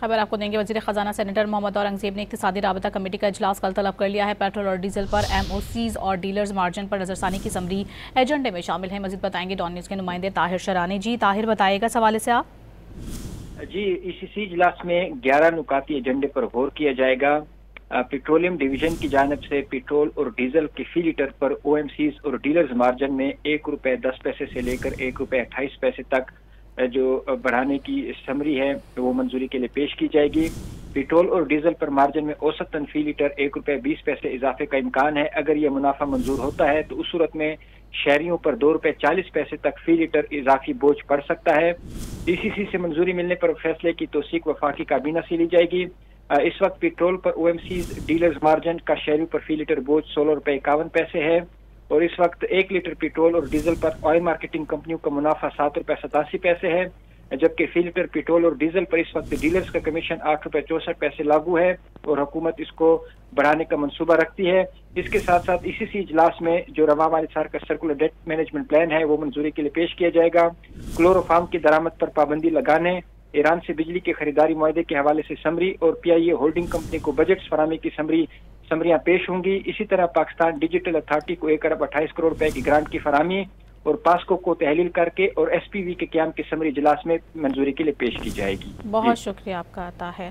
خبر آپ کو دیں گے، وزیر خزانہ سینیٹر محمد اورنگزیب نے اقتصادی رابطہ کمیٹی کا اجلاس کل طلب کر لیا ہے۔ پیٹرول اور ڈیزل پر ایم او سیز اور ڈیلرز مارجن پر نظرثانی کی سمری ایجنڈے میں شامل ہیں۔ مزید بتائیں گے ڈان نیوز کے نمائندے طاہر شرانی۔ جی طاہر، بتائیے گا اس حوالے سے آپ۔ جی، سی اجلاس میں 11 نکاتی ایجنڈے پر غور کیا جائے گا۔ پیٹرولیم ڈویژن کی جانب سے پیٹرول اور ڈیزل کے فی لیٹر پر او ایم سیز اور ڈیلرز مارجن میں ₹1.10 سے لے کر ₹1.28 تک جو بڑھانے کی سمری ہے وہ منظوری کے لیے پیش کی جائے گی۔ پیٹرول اور ڈیزل پر مارجن میں اوسطاً فی لیٹر ₹1.20 اضافے کا امکان ہے۔ اگر یہ منافع منظور ہوتا ہے تو اس صورت میں شہریوں پر ₹2.40 تک فی لیٹر اضافی بوجھ پڑ سکتا ہے۔ ڈی سی سی سے منظوری ملنے پر فیصلے کی توثیق وفاقی کابینہ سے لی جائے گی۔ اس وقت پیٹرول پر O M Cs dealers margin کا شہریوں پر فی لیٹر بوجھ ₹16.51 ہے، اور اس وقت 1 لیٹر پیٹرول اور ڈیزل پر آئل مارکیٹنگ کمپنیوں کا منافع ₹7.87 ہے، جبکہ فی لیٹر پیٹرول اور ڈیزل پر اس وقت ڈیلرز کا کمیشن ₹8.64 لاگو ہے، اور حکومت اس کو بڑھانے کا منصوبہ رکھتی ہے۔ اس کے ساتھ ساتھ سی اجلاس میں جو رواں مالی سال کا سرکولر ڈیٹ مینجمنٹ پلان ہے وہ منظوری کے لیے پیش کیا جائے گا۔ کلورو فارم کی درآمد پر پابندی لگانے، ایران سے بجلی کے خریداری معاہدے کے حوالے سے سمری، اور پی آئی اے ہولڈنگ کمپنی کو بجٹس فراہمی کی سمریاں پیش ہوں گی۔ اسی طرح پاکستان ڈیجیٹل اتھارٹی کو ₹1.28 کروڑ کی گرانٹ کی فراہمی اور پاسکو کو تحلیل کر کے اور ایس پی وی کے قیام کی سمری اجلاس میں منظوری کے لیے پیش کی جائے گی۔ بہت شکریہ آپ کا طاہر۔